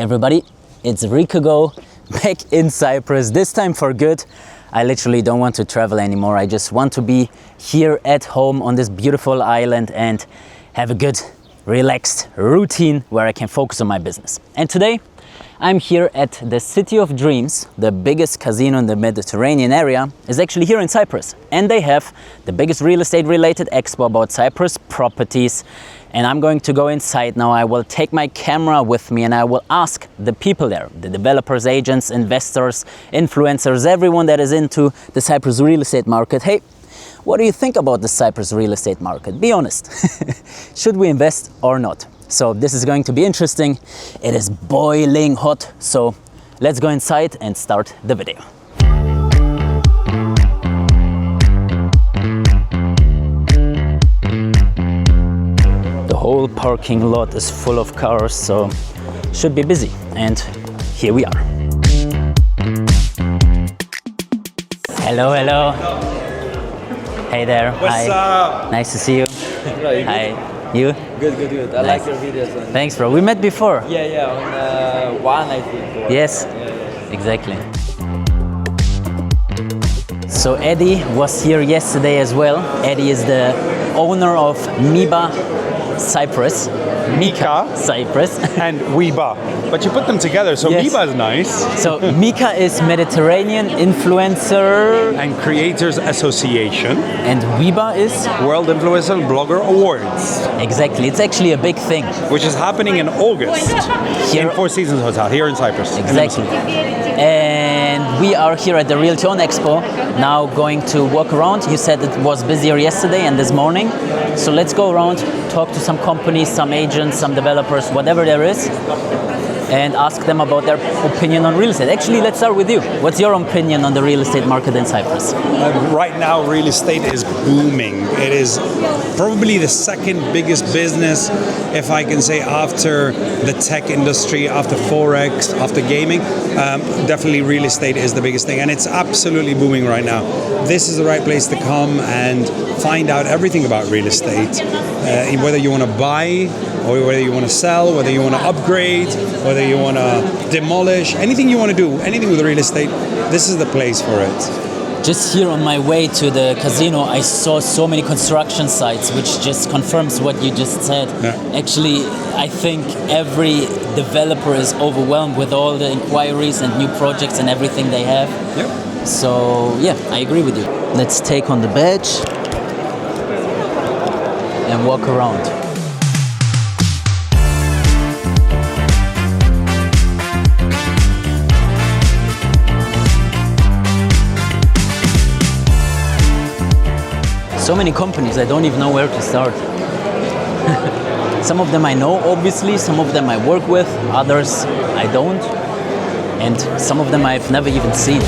everybody, it's Rico back in Cyprus, this time for good. I literally don't want to travel anymore. I just want to be here at home on this beautiful island and have a good, relaxed routine where I can focus on my business. And today I'm here at the City of Dreams. The biggest casino in the Mediterranean area is actually here in Cyprus. And they have the biggest real estate related expo about Cyprus properties. And I'm going to go inside now. I will take my camera with me and I will ask the people there, the developers, agents, investors, influencers, everyone that is into the Cyprus real estate market. Hey, what do you think about the Cyprus real estate market? Be honest. Should we invest or not? So this is going to be interesting. It is boiling hot. So let's go inside and start the video. The whole parking lot is full of cars, so should be busy. And here we are. Hello, hello. Hey there. What's up? Nice to see you. Hi. You? Good. I like your videos. Thanks, bro. We met before. Yeah, on one, I think. Yes, exactly. So Eddie was here yesterday as well. Eddie is the owner of Mika Cyprus. Mika Cyprus. and Weeba. But you put them together, so Yes. Weeba is nice. So Mika is Mediterranean influencer And Creators Association, and Weeba is World Influencer Blogger Awards, exactly. It's actually a big thing. which is happening in August Here- in Four Seasons Hotel here in Cyprus. in Exactly. Limassol. And we are here at the Realty On Expo, now going to walk around. You said it was busier yesterday and this morning. So let's go around, talk to some companies, some agents, some developers, whatever there is, and ask them about their opinion on real estate. Actually, let's start with you. What's your opinion on the real estate market in Cyprus? Right now, real estate is booming. It is probably the second biggest business, if I can say, after the tech industry, after Forex, after gaming. Definitely real estate is the biggest thing, and it's absolutely booming right now. This is the right place to come and find out everything about real estate, whether you want to buy or whether you want to sell, whether you want to upgrade, whether you want to demolish, anything you want to do, anything with real estate, this is the place for it. Just here on my way to the casino, I saw so many construction sites, which just confirms what you just said. Yeah. Actually, I think every developer is overwhelmed with all the inquiries and new projects and everything they have. Yep. So yeah, I agree with you. Let's take on the badge and walk around. So many companies, I don't even know where to start. Some of them I know, obviously, some of them I work with, others I don't, and some of them I've never even seen.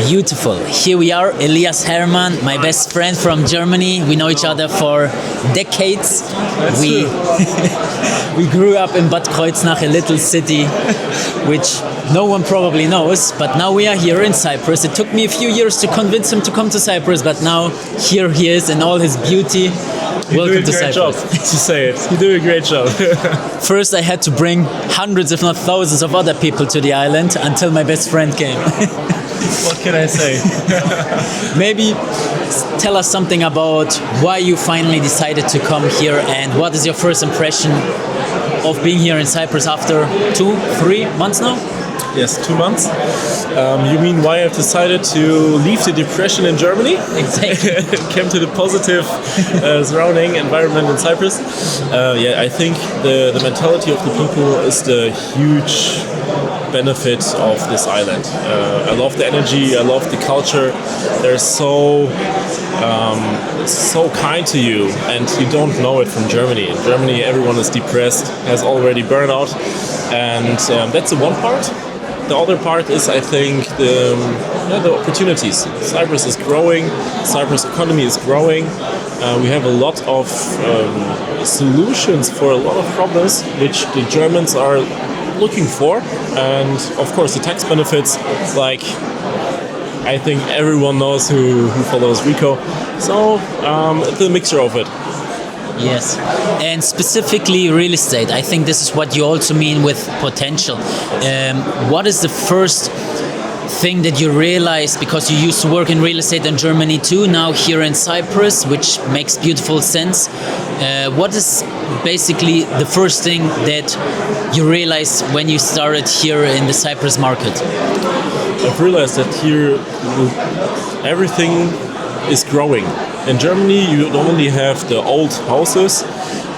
Beautiful. Here we are, Elias Hermann, my best friend from Germany. We know each other for decades. We grew up in Bad Kreuznach, a little city, which no one probably knows. But now we are here in Cyprus. It took me a few years to convince him to come to Cyprus, but now here he is in all his beauty. Welcome to Cyprus. Job to say it. You do a great job. First, I had to bring hundreds, if not thousands, of other people to the island until my best friend came. What can I say? Maybe tell us something about why you finally decided to come here and what is your first impression of being here in Cyprus after 2-3 months now? Yes, 2 months. You mean why I've decided to leave the depression in Germany? Exactly. Came to the positive surrounding environment in Cyprus. I think the mentality of the people is the huge benefit of this island. I love the energy, I love the culture. They're so kind to you, and you don't know it from Germany. In Germany, everyone is depressed, has already burnout, and that's the one part. the other part is, I think, the opportunities. Cyprus is growing. Cyprus economy is growing. We have a lot of solutions for a lot of problems which the Germans are looking for, and of course the tax benefits, like I think everyone knows who follows Rico. So it's a mixture of it. Yes, and specifically real estate. I think this is what you also mean with potential. What is the first thing that you realized, because you used to work in real estate in Germany too, now here in Cyprus, which makes beautiful sense. What is basically the first thing that you realized when you started here in the Cyprus market? I've realized that here everything is growing. In Germany, you only have the old houses,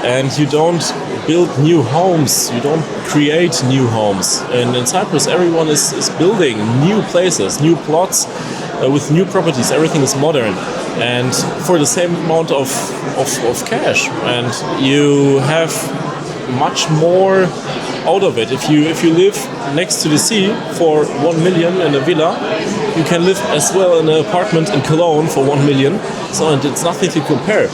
and you don't build new homes, you don't create new homes. And in Cyprus, everyone is building new places, new plots with new properties. Everything is modern, and for the same amount of cash. And you have much more out of it. If you live next to the sea for 1 million in a villa, you can live as well in an apartment in Cologne for 1 million. So and it's nothing to compare.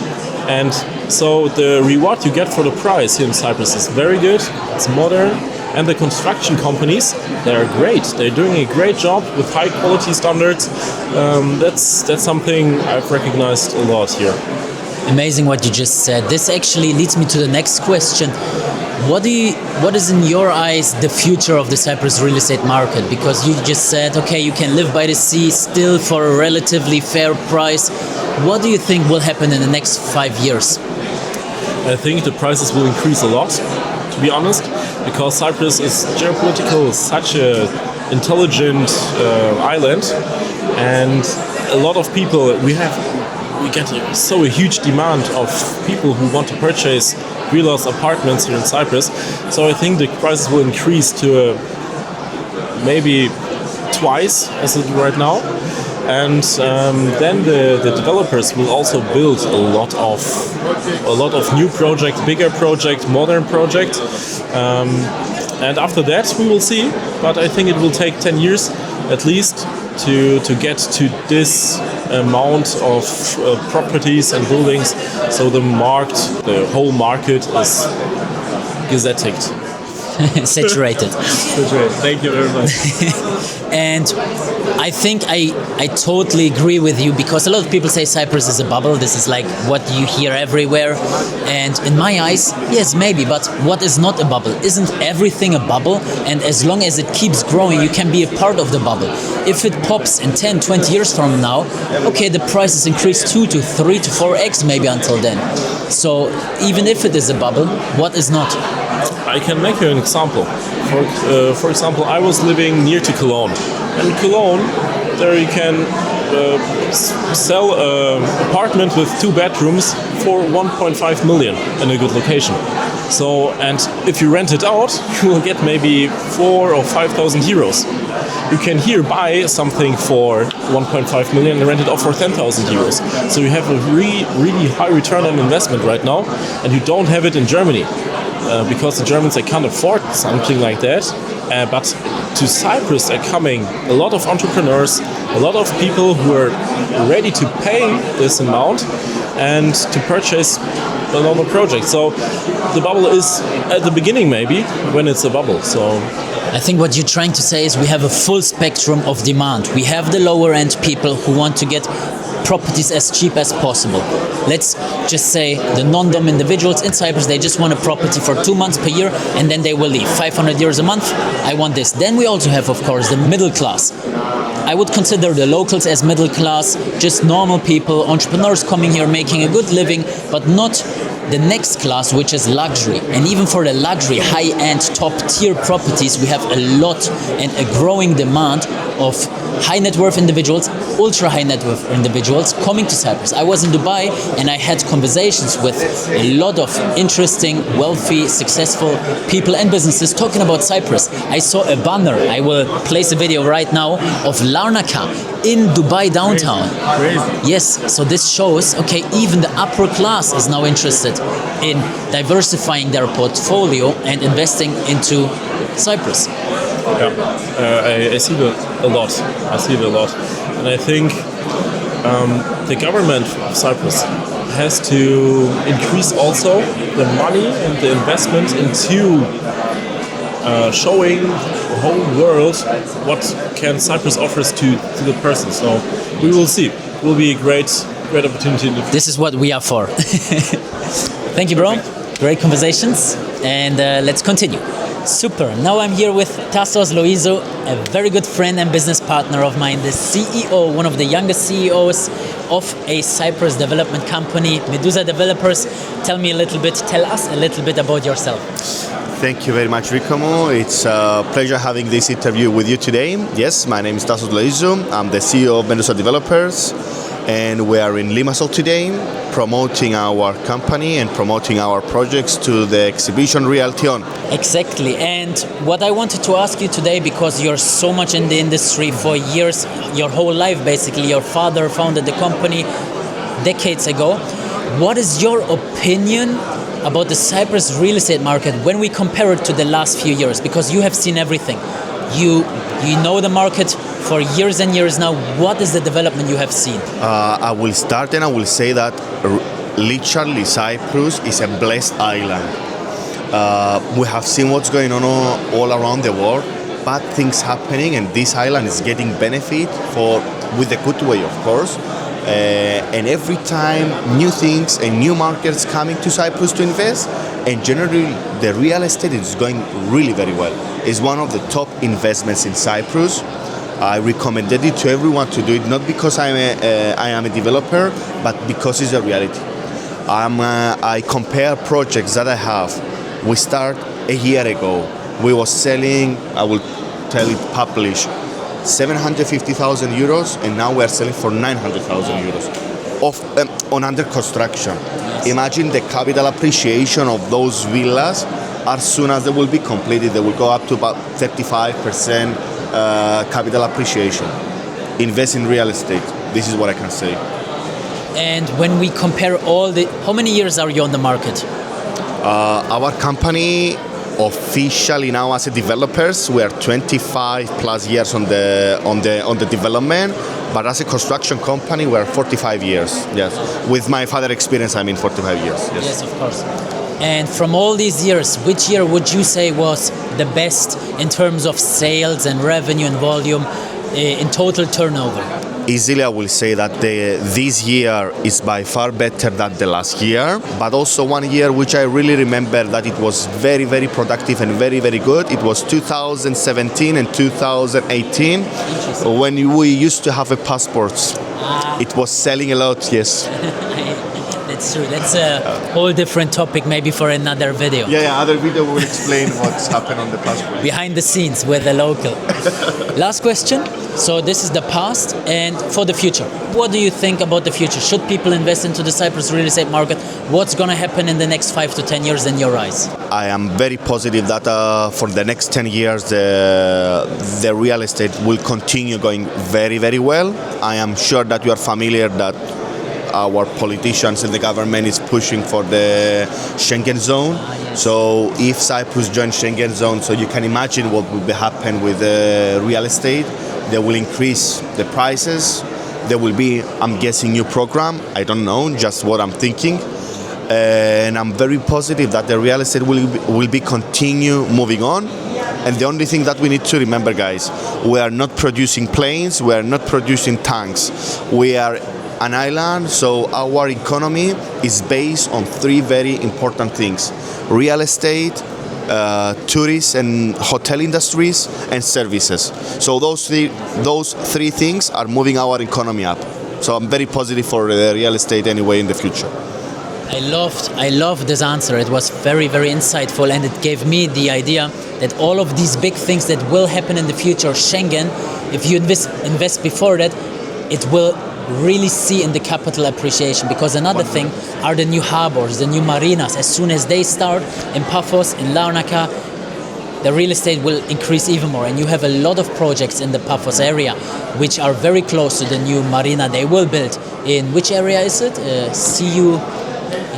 And so the reward you get for the price here in Cyprus is very good. It's modern, and the construction companies, they're great. They're doing a great job with high quality standards. That's something I've recognized a lot here. Amazing what you just said. This actually leads me to the next question. What is in your eyes the future of the Cyprus real estate market? Because you just said, okay, you can live by the sea still for a relatively fair price. What do you think will happen in the next 5 years? I think the prices will increase a lot, to be honest, because Cyprus is geopolitical, such a intelligent island, and a lot of people, we get so a huge demand of people who want to purchase villas, apartments here in Cyprus. So I think the prices will increase to maybe twice as it right now. And then the developers will also build a lot of new projects, bigger projects, modern projects. And after that we will see, but I think it will take 10 years at least to get to this amount of properties and buildings. So the whole market is gazetted. Saturated. Thank you very much. And I think I totally agree with you, because a lot of people say Cyprus is a bubble. This is like what you hear everywhere. And in my eyes, yes, maybe, but what is not a bubble? Isn't everything a bubble? And as long as it keeps growing, you can be a part of the bubble. If it pops in 10, 20 years from now, okay, the prices increase 2 to 3 to 4x maybe until then. So even if it is a bubble, what is not? I can make you an example. For example, I was living near to Cologne. And in Cologne, there you can sell an apartment with 2 bedrooms for 1.5 million in a good location. So, and if you rent it out, you will get maybe 4,000 or 5,000 euros. You can here buy something for 1.5 million and rent it out for 10,000 euros. So you have a really high return on investment right now, and you don't have it in Germany. Because the Germans, they can't afford something like that. But to Cyprus are coming a lot of entrepreneurs, a lot of people who are ready to pay this amount and to purchase a normal project. So the bubble is at the beginning maybe, when it's a bubble. So I think what you're trying to say is we have a full spectrum of demand. We have the lower end people who want to get properties as cheap as possible. Let's just say the non-dom individuals in Cyprus, they just want a property for 2 months per year and then they will leave. 500 euros a month, I want this. Then we also have, of course, the middle class. I would consider the locals as middle class, just normal people, entrepreneurs coming here making a good living, but not the next class, which is luxury. And even for the luxury, high-end, top-tier properties, we have a lot and a growing demand of high net worth individuals, ultra high net worth individuals coming to Cyprus. I was in Dubai and I had conversations with a lot of interesting, wealthy, successful people and businesses talking about Cyprus. I saw a banner, I will place a video right now, of Larnaca in Dubai downtown. Crazy. Yes, so this shows, okay, even the upper class is now interested in diversifying their portfolio and investing into Cyprus. I see it a lot. I see it a lot, and I think the government of Cyprus has to increase also the money and the investment into showing the whole world what can Cyprus offers to the person. So we will see. It will be a great opportunity. This is what we are for. Thank you, bro. Great conversations, and let's continue. Super. Now I'm here with Tassos Loizou, a very good friend and business partner of mine, the CEO, one of the youngest CEOs of a Cyprus development company, Medusa Developers. Tell us a little bit about yourself. Thank you very much, Rico. It's a pleasure having this interview with you today. Yes, my name is Tassos Loizou. I'm the CEO of Medusa Developers, and we are in Limassol today, promoting our company and promoting our projects to the exhibition Reality On. Exactly. And what I wanted to ask you today, because you're so much in the industry for years, your whole life basically, your father founded the company decades ago. What is your opinion about the Cyprus real estate market when we compare it to the last few years? Because you have seen everything. You know the market for years and years now. What is the development you have seen? I will start and I will say that literally Cyprus is a blessed island. We have seen what's going on all around the world, bad things happening, and this island is getting benefit with a good way, of course. And every time new things and new markets coming to Cyprus to invest, and generally the real estate is going really very well. It's one of the top investments in Cyprus. I recommended it to everyone to do it, not because I am a developer, but because it's a reality. I compare projects that I have. We start a year ago. We were selling, I will tell it published, 750,000 euros, and now we are selling for 900,000 euros on under construction. Yes. Imagine the capital appreciation of those villas. As soon as they will be completed, they will go up to about 35% capital appreciation. Invest in real estate. This is what I can say. And when we compare how many years are you on the market? Our company, officially now as a developers, we are 25 plus years on the development, but as a construction company, we are 45 years. Yes, with my father experience, I mean 45 years. Yes, yes, of course. And from all these years, which year would you say was the best in terms of sales and revenue and volume in total turnover? Easily, I will say that this year is by far better than the last year, but also one year which I really remember that it was very, very productive and very, very good. It was 2017 and 2018 when we used to have a passports. It was selling a lot, yes. That's true. That's a whole different topic, maybe for another video. Yeah, other video will explain what's happened on the passport. Behind the scenes with the local. Last question. So this is the past, and for the future. What do you think about the future? Should people invest into the Cyprus real estate market? What's going to happen in the next 5 to 10 years in your eyes? I am very positive that for the next 10 years, the real estate will continue going very, very well. I am sure that you are familiar that our politicians and the government is pushing for the Schengen zone. Yes. So if Cyprus joins Schengen zone, so you can imagine what will happen with real estate. They will increase the prices. There will be, I'm guessing, new program. I don't know, just what I'm thinking. And I'm very positive that the real estate will be continue moving on. And the only thing that we need to remember, guys, we are not producing planes. We are not producing tanks. We are an island, so our economy is based on three very important things: real estate, tourist and hotel industries, and services. So those three things are moving our economy up. So I'm very positive for real estate anyway in the future. I loved this answer. It was very, very insightful, and it gave me the idea that all of these big things that will happen in the future, Schengen, if you invest before that, it will really see in the capital appreciation. Because another thing are the new harbors, the new marinas. As soon as they start in Paphos, in Larnaca, the real estate will increase even more. And you have a lot of projects in the Paphos area which are very close to the new marina they will build. In which area is it? CU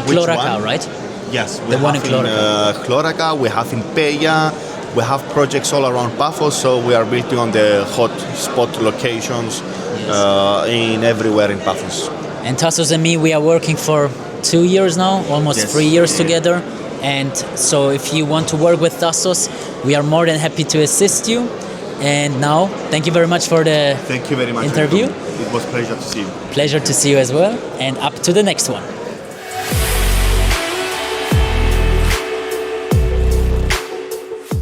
Larnaca, right? Yes, the one in Larnaca. Larnaca, we have in Peja, We have projects all around Paphos, so we are building on the hot spot locations in everywhere in Paphos. And Tassos and me, we are working for 2 years now, almost Yes. 3 years together. And so if you want to work with Tassos, we are more than happy to assist you. And now, thank you very much for the Thank you very much. interview. Rico. It was a pleasure to see you. Pleasure to see you as well. And up to the next one.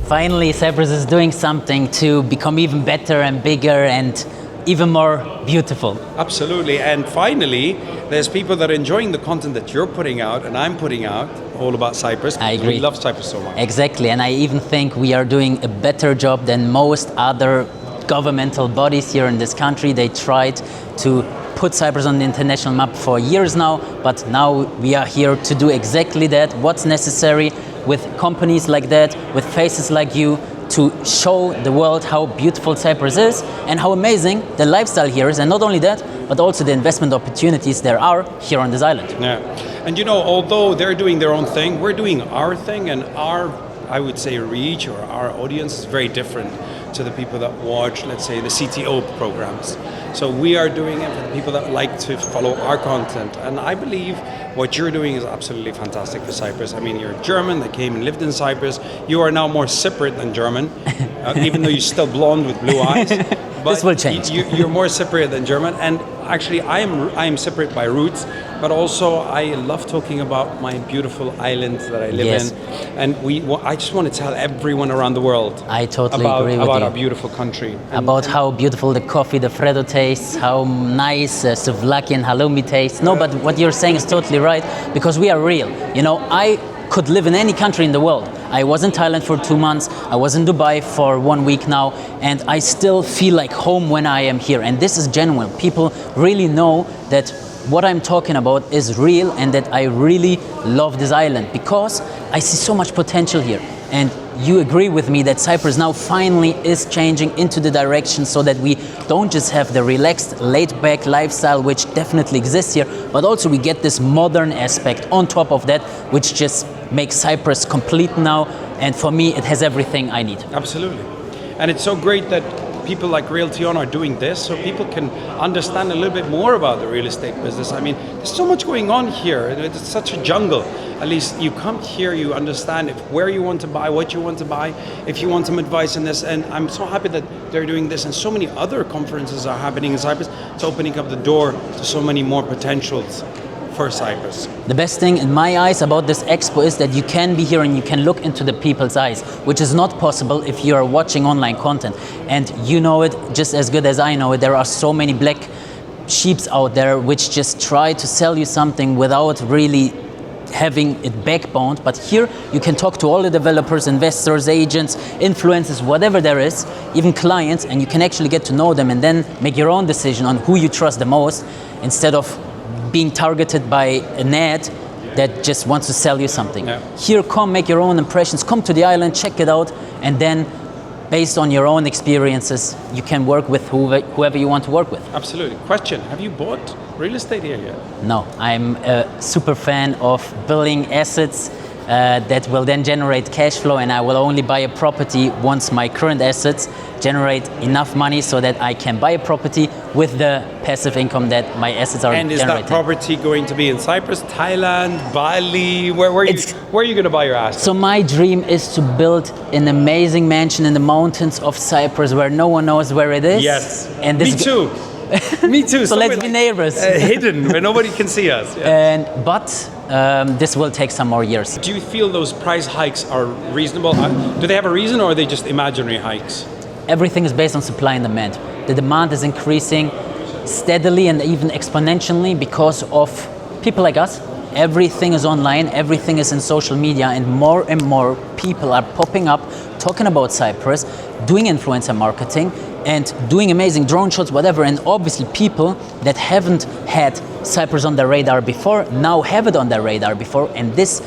Finally, Cyprus is doing something to become even better and bigger and even more beautiful. Absolutely. And finally, there's people that are enjoying the content that you're putting out and I'm putting out all about Cyprus. I agree. We love Cyprus so much. Exactly, and I even think we are doing a better job than most other governmental bodies here in this country. They tried to put Cyprus on the international map for years now, but now we are here to do exactly that. What's necessary with companies like that, with faces like you, to show the world how beautiful Cyprus is and how amazing the lifestyle here is, and not only that, but also the investment opportunities there are here on this island. Yeah. And you know, although they're doing their own thing, we're doing our thing, and our, I would say, reach or our audience is very different to the people that watch, let's say, the CTO programs. So we are doing it for the people that like to follow our content. And I believe what you're doing is absolutely fantastic for Cyprus. I mean, you're German that came and lived in Cyprus. You are now more Cypriot than German, even though you're still blonde with blue eyes. But this will change. You're more Cypriot than German. And actually, I am Cypriot by roots, but also I love talking about my beautiful island that I live Yes. in. And I just want to tell everyone around the world I totally agree with about you. our beautiful country. About how beautiful the coffee, the Freddo tastes, how nice souvlaki and halloumi tastes. No, but what you're saying is totally right, because we are real. You know, I could live in any country in the world. I was in Thailand for 2 months, I was in Dubai for 1 week now, and I still feel like home when I am here. And this is genuine. People really know that what I'm talking about is real and that I really love this island because I see so much potential here. And you agree with me that Cyprus now finally is changing into the direction so that we don't just have the relaxed, laid-back lifestyle, which definitely exists here, but also we get this modern aspect on top of that, which just makes Cyprus complete now. And for me, it has everything I need. Absolutely. And it's so great that people like Realtion are doing this so people can understand a little bit more about the real estate business. I mean, there's so much going on here. It's such a jungle. At least you come here, you understand where you want to buy, what you want to buy, if you want some advice in this. And I'm so happy that they're doing this, and so many other conferences are happening in Cyprus. It's opening up the door to so many more potentials for Cyprus. The best thing in my eyes about this expo is that you can be here and you can look into the people's eyes, which is not possible if you are watching online content. And you know it just as good as I know it. There are so many black sheeps out there which just try to sell you something without really having it backboned. But here you can talk to all the developers, investors, agents, influencers, whatever there is, even clients, and you can actually get to know them and then make your own decision on who you trust the most, instead of being targeted by an ad that just wants to sell you something. Yeah. Here, come make your own impressions, come to the island, check it out, and then based on your own experiences, you can work with whoever you want to work with. Absolutely. Question, have you bought real estate here yet? No, I'm a super fan of building assets that will then generate cash flow, and I will only buy a property once my current assets generate enough money so that I can buy a property with the passive income that my assets are And is generating. that property going to be in Cyprus, Thailand, Bali? Where are you going to buy your assets? So my dream is to build an amazing mansion in the mountains of Cyprus where no one knows where it is. Yes. And this Me too. Me too. So let's Somewhere be neighbors. hidden where nobody can see us. Yeah. But this will take some more years. Do you feel those price hikes are reasonable? Do they have a reason, or are they just imaginary hikes? Everything is based on supply and demand. The demand is increasing steadily and even exponentially because of people like us. Everything is online, everything is in social media, and more people are popping up, talking about Cyprus, doing influencer marketing, and doing amazing drone shots, whatever. And obviously people that haven't had Cyprus on their radar before now have it on their radar before. And these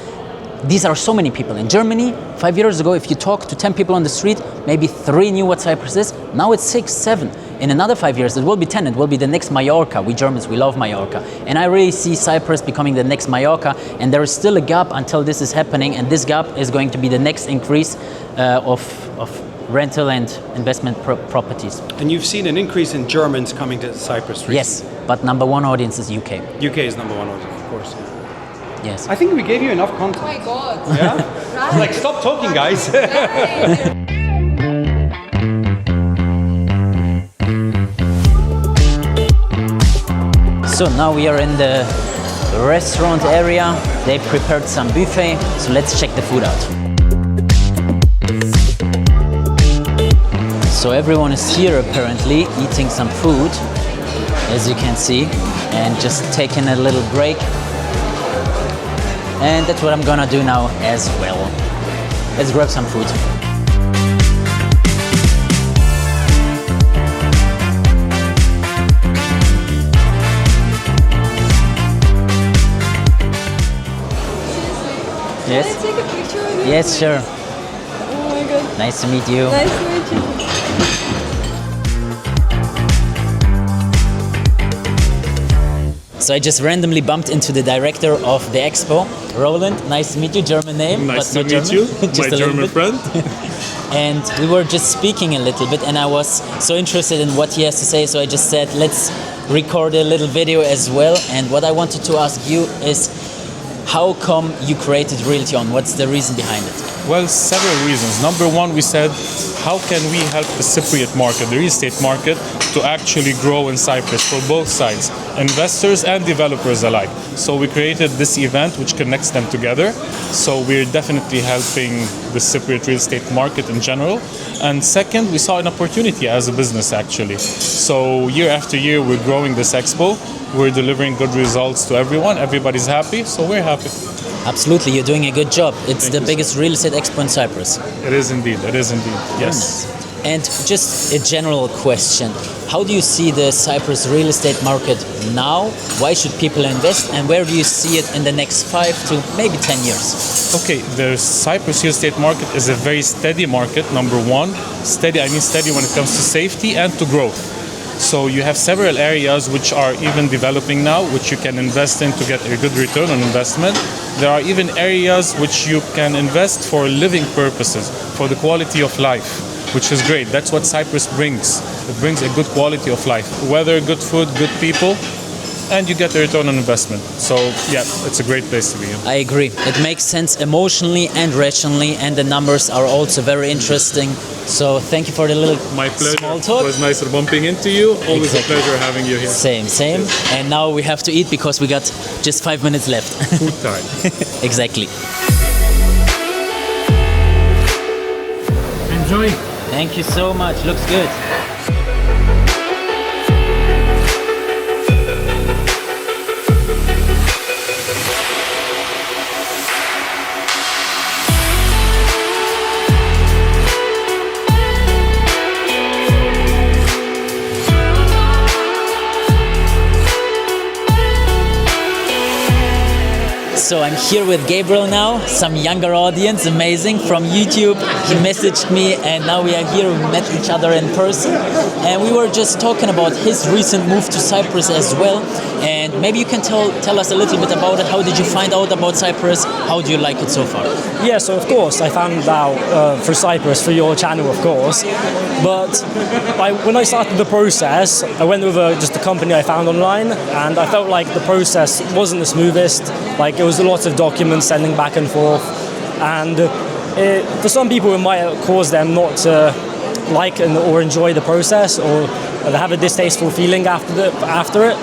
are so many people. In Germany, 5 years ago, if you talk to 10 people on the street, maybe 3 knew what Cyprus is. Now it's 6, 7. In another 5 years, it will be 10. It will be the next Mallorca. We Germans, we love Mallorca. And I really see Cyprus becoming the next Mallorca. And there is still a gap until this is happening. And this gap is going to be the next increase of rental and investment properties. And you've seen an increase in Germans coming to Cyprus recently. Yes, but number one audience is UK. UK is number one, of course. Yes. I think we gave you enough content. Oh my god. Yeah? Like, stop talking, guys. So now we are in the restaurant area. They prepared some buffet, so let's check the food out. So everyone is here apparently eating some food, as you can see, and just taking a little break. And that's what I'm gonna do now as well. Let's grab some food. Yes? Can I take a picture with you? Yes, sure. Oh my god. Nice to meet you. Nice to meet you. So I just randomly bumped into the director of the Expo, Roland. Nice to meet you. German name, Nice but to not meet German. you, Just my a little German bit. friend. And we were just speaking a little bit, and I was so interested in what he has to say, so I just said, let's record a little video as well. And what I wanted to ask you is, how come you created Realty On? What's the reason behind it? Well, several reasons. Number one, we said, how can we help the Cypriot market, the real estate market, to actually grow in Cyprus for both sides, investors and developers alike? So we created this event which connects them together. So we're definitely helping the Cypriot real estate market in general. And second, we saw an opportunity as a business actually. So year after year, we're growing this expo. We're delivering good results to everyone. Everybody's happy, so we're happy. Absolutely, you're doing a good job. It's the biggest real estate expo in Cyprus. It is indeed, yes. And just a general question. How do you see the Cyprus real estate market now? Why should people invest? And where do you see it in the next 5 to maybe 10 years? Okay, the Cyprus real estate market is a very steady market, number one. Steady, I mean steady when it comes to safety and to growth. So you have several areas which are even developing now, which you can invest in to get a good return on investment. There are even areas which you can invest for living purposes, for the quality of life, which is great. That's what Cyprus brings. It brings a good quality of life. Weather, good food, good people, and you get a return on investment. So yeah, it's a great place to be in. I agree. It makes sense emotionally and rationally, and the numbers are also very interesting. So thank you for the little My pleasure. small talk. It was nice bumping into you. Always Exactly. a pleasure having you here. Same. And now we have to eat because we got just 5 minutes left. Food time. Exactly. Enjoy. Thank you so much. Looks good. So I'm here with Gabriel now, some younger audience, amazing, from YouTube. He messaged me and now we are here, we met each other in person. And we were just talking about his recent move to Cyprus as well. And maybe you can tell us a little bit about it. How did you find out about Cyprus? How do you like it so far? Yeah, so of course I found out through Cyprus, through your channel of course. But when I started the process, I went with just a company I found online, and I felt like the process wasn't the smoothest. Like, it was a lot of documents sending back and forth, and for some people it might cause them not to like or enjoy the process, or they have a distasteful feeling after it.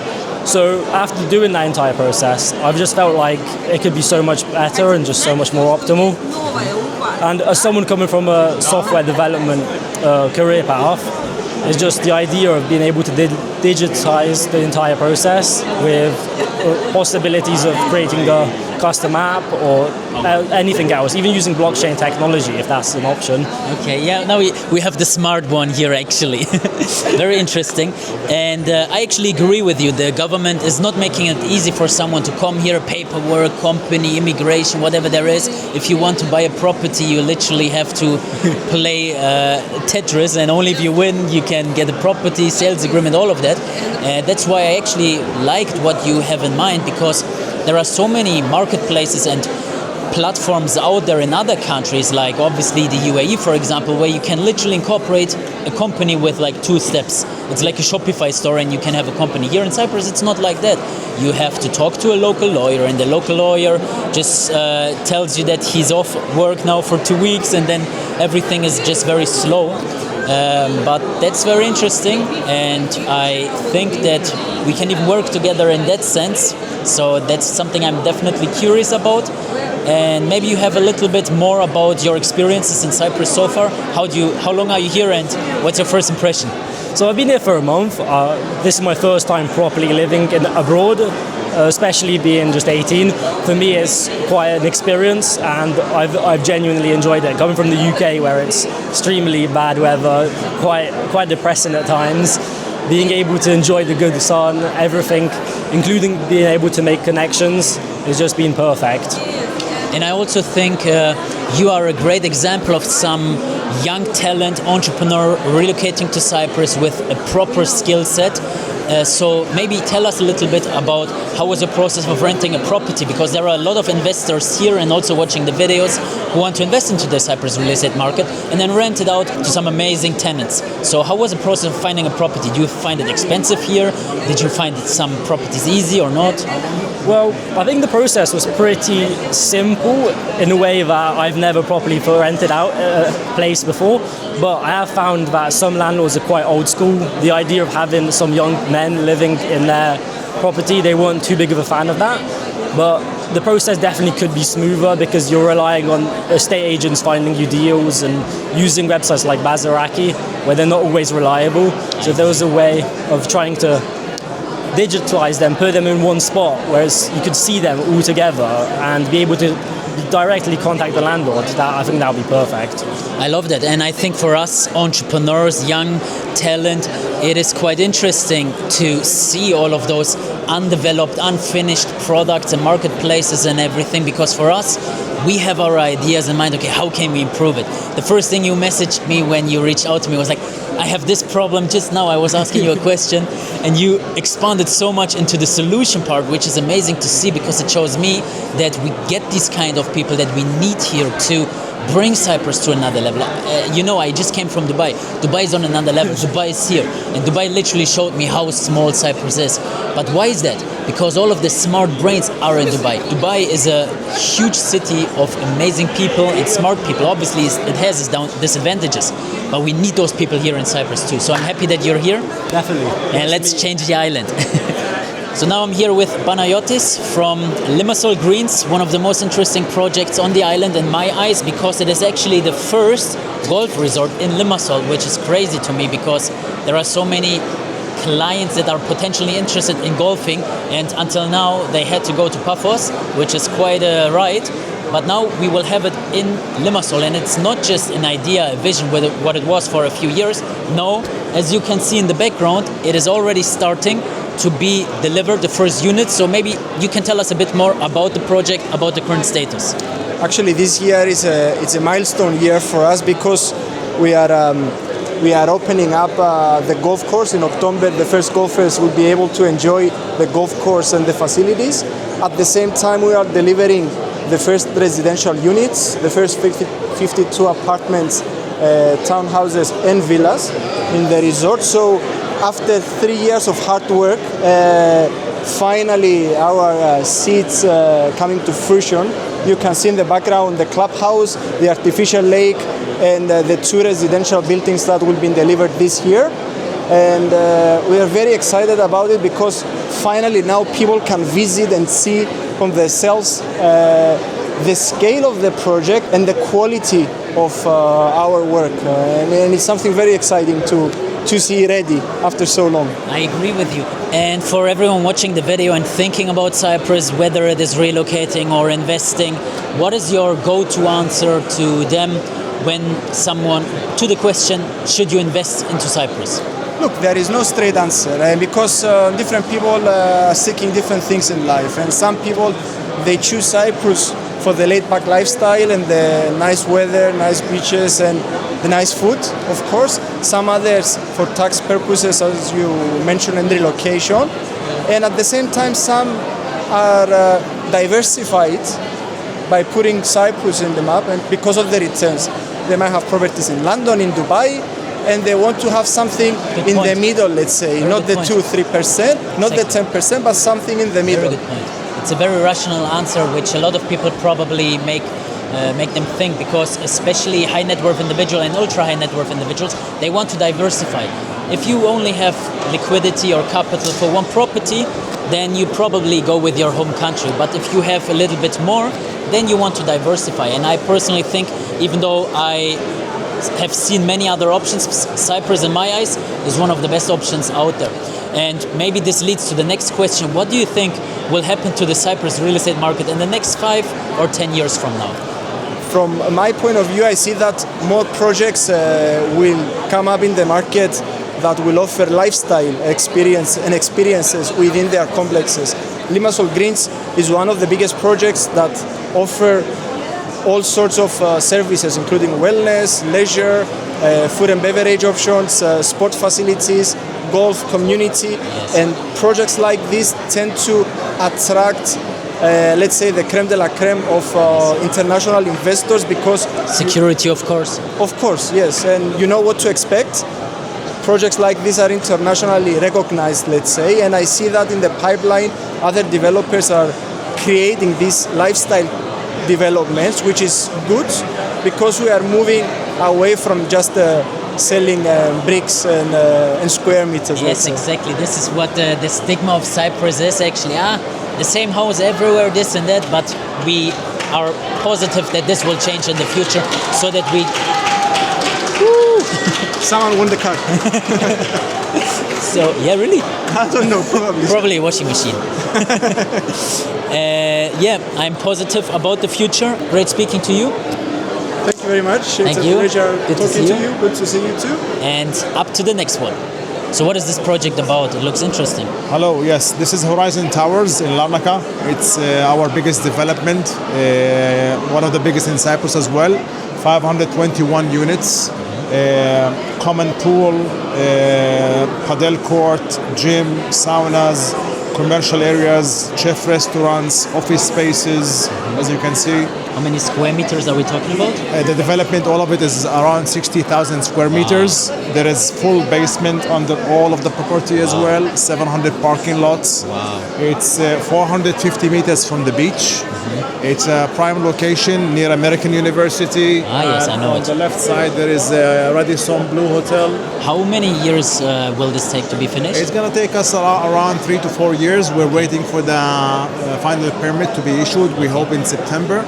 So after doing that entire process, I've just felt like it could be so much better and just so much more optimal. And as someone coming from a software development career path, it's just the idea of being able to digitize the entire process with possibilities of creating a custom app or anything else, even using blockchain technology if that's an option. Okay, yeah, now we have the smart one here actually. Very interesting. And I actually agree with you. The government is not making it easy for someone to come here, paperwork, company, immigration, whatever there is. If you want to buy a property, you literally have to play Tetris, and only if you win, you can get a property, sales agreement, all of that. That's why I actually liked what you have in mind, because there are so many marketplaces and platforms out there in other countries, like obviously the UAE, for example, where you can literally incorporate a company with like 2 steps. It's like a Shopify store and you can have a company. Here in Cyprus, it's not like that. You have to talk to a local lawyer, and the local lawyer just tells you that he's off work now for 2 weeks, and then everything is just very slow. But that's very interesting, and I think that we can even work together in that sense. So that's something I'm definitely curious about. And maybe you have a little bit more about your experiences in Cyprus so far. How long are you here, and what's your first impression? So I've been here for a month. This is my first time properly living abroad, especially being just 18. For me, it's quite an experience, and I've genuinely enjoyed it. Coming from the UK, where it's extremely bad weather, quite depressing at times, being able to enjoy the good sun, everything, including being able to make connections, has just been perfect. And I also think you are a great example of some young talent entrepreneur relocating to Cyprus with a proper skill set. So maybe tell us a little bit about how was the process of renting a property, because there are a lot of investors here and also watching the videos who want to invest into the Cyprus real estate market and then rent it out to some amazing tenants. So how was the process of finding a property? Do you find it expensive here? Did you find some properties easy or not? Well, I think the process was pretty simple in a way that I've never properly rented out a place before, but I have found that some landlords are quite old school. The idea of having some young men living in their property, they weren't too big of a fan of that. But the process definitely could be smoother because you're relying on estate agents finding you deals and using websites like Bazaraki where they're not always reliable. So if there was a way of trying to digitalize them, put them in one spot, whereas you could see them all together and be able to directly contact the landlord, I think that would be perfect. I love that, and I think for us entrepreneurs, young talent, it is quite interesting to see all of those undeveloped, unfinished products and marketplaces and everything, because for us, we have our ideas in mind. Okay, how can we improve it? The first thing you messaged me when you reached out to me was like, I have this problem. Just now I was asking you a question and you expanded so much into the solution part, which is amazing to see because it shows me that we get these kind of people that we need here to bring Cyprus to another level. I just came from Dubai. Dubai is on another level. Dubai is here. And Dubai literally showed me how small Cyprus is. But why is that? Because all of the smart brains are in Dubai. Dubai is a huge city of amazing people and smart people. Obviously, it has its disadvantages. But we need those people here in Cyprus too. So I'm happy that you're here. Definitely. And let's change the island. So now I'm here with Panayotis from Limassol Greens, one of the most interesting projects on the island in my eyes, because it is actually the first golf resort in Limassol, which is crazy to me because there are so many clients that are potentially interested in golfing, and until now they had to go to Paphos, which is quite a ride. But now we will have it in Limassol, and it's not just an idea, a vision, what it was for a few years. No, as you can see in the background, it is already starting to be delivered, the first unit. So maybe you can tell us a bit more about the project, about the current status. Actually, this year it's a milestone year for us because we are opening up the golf course in October. The first golfers will be able to enjoy the golf course and the facilities. At the same time, we are delivering the first residential units, the first 52 apartments, townhouses and villas in the resort. So after 3 years of hard work, finally our seats coming to fruition. You can see in the background the clubhouse, the artificial lake, and the 2 residential buildings that will be delivered this year. And we are very excited about it because finally now people can visit and see for themselves the scale of the project and the quality of our work. And it's something very exciting to see ready after so long. I agree with you. And for everyone watching the video and thinking about Cyprus, whether it is relocating or investing, what is your go-to answer to them when to the question, should you invest into Cyprus? Look, there is no straight answer because different people are seeking different things in life, and some people, they choose Cyprus for the laid-back lifestyle and the nice weather, nice beaches and the nice food, of course. Some others for tax purposes, as you mentioned, and relocation. And at the same time, some are diversified by putting Cyprus in the map, and because of the returns. They might have properties in London, in Dubai, and they want to have something in the middle, let's say, not the 2-3%, not the 10%, but something in the middle. Very good point. It's a very rational answer, which a lot of people probably make them think, because especially high net worth individual and ultra high net worth individuals, they want to diversify. If you only have liquidity or capital for one property, then you probably go with your home country. But if you have a little bit more, then you want to diversify. And I personally think, even though I have seen many other options, Cyprus, in my eyes, is one of the best options out there. And maybe this leads to the next question. What do you think will happen to the Cyprus real estate market in the next 5 or 10 years from now? From my point of view, I see that more projects will come up in the market that will offer lifestyle experiences within their complexes. Limassol Greens is one of the biggest projects that offer all sorts of services, including wellness, leisure, food and beverage options, sport facilities, golf community, and projects like this tend to attract, let's say, the creme de la creme of international investors, because security, of course. Of course, yes, and you know what to expect. Projects like this are internationally recognized, let's say, and I see that in the pipeline. Other developers are creating these lifestyle developments, which is good, because we are moving away from just selling bricks and square meters. Yes, exactly. This is what the stigma of Cyprus is, actually. The same house everywhere, this and that, but we are positive that this will change in the future, so that we... Someone won the car. So, yeah, really? I don't know, probably. Probably a washing machine. Yeah, I'm positive about the future. Great speaking to you. Thank you very much. Thank it's you. a pleasure Good to talking see to you. Good to see you too. And up to the next one. So what is this project about? It looks interesting. Hello, yes, this is Horizon Towers in Larnaca. It's our biggest development, one of the biggest in Cyprus as well. 521 units, common pool, padel court, gym, saunas, commercial areas, chef restaurants, office spaces, as you can see. How many square meters are we talking about? The development, all of it is around 60,000 square meters. There is full basement under all of the property as well, 700 parking lots. Wow. It's 450 meters from the beach. It's a prime location near American University. Yes, I know on it. the left side there is a Radisson Blue Hotel. How many years will this take to be finished? It's going to take us around 3 to 4 years. We're waiting for the final permit to be issued. We hope in September.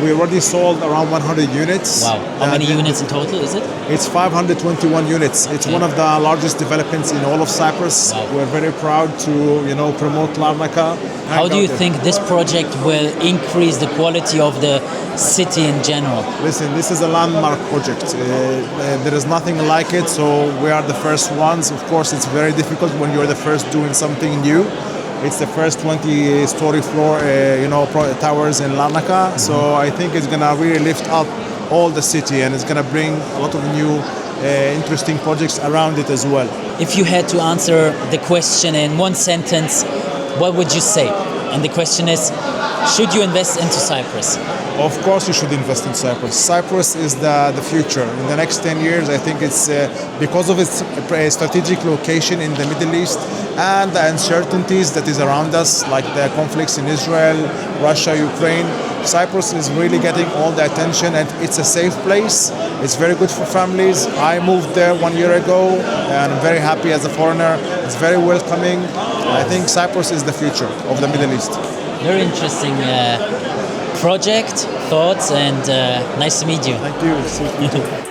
We already sold around 100 units. Wow. How many units in total is it? It's 521 units. It's one of the largest developments in all of Cyprus. Wow. We're very proud to, promote Larnaca. How do you think this project will increase the quality of the city in general? Listen, this is a landmark project. There is nothing like it, so we are the first ones. Of course, it's very difficult when you're the first doing something new. It's the first 20-story floor, towers in Larnaca. So I think it's gonna really lift up all the city, and it's gonna bring a lot of new, interesting projects around it as well. If you had to answer the question in one sentence, what would you say? And the question is, should you invest into Cyprus? Of course you should invest in Cyprus. Cyprus is the future. In the next 10 years, I think it's because of its strategic location in the Middle East and the uncertainties that is around us, like the conflicts in Israel, Russia, Ukraine. Cyprus is really getting all the attention, and it's a safe place. It's very good for families. I moved there 1 year ago, and I'm very happy as a foreigner. It's very welcoming. I think Cyprus is the future of the Middle East. Very interesting project, thoughts, and nice to meet you. Thank you. You too.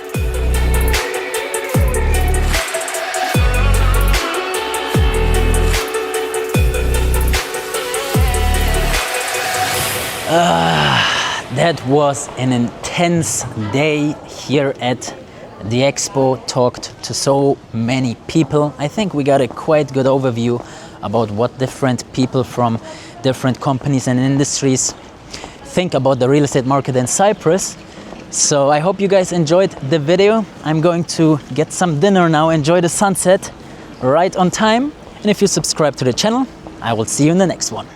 That was an intense day here at the Expo. Talked to so many people. I think we got a quite good overview about what different people from different companies and industries think about the real estate market in Cyprus. So I hope you guys enjoyed the video. I'm going to get some dinner now, enjoy the sunset right on time. And if you subscribe to the channel, I will see you in the next one.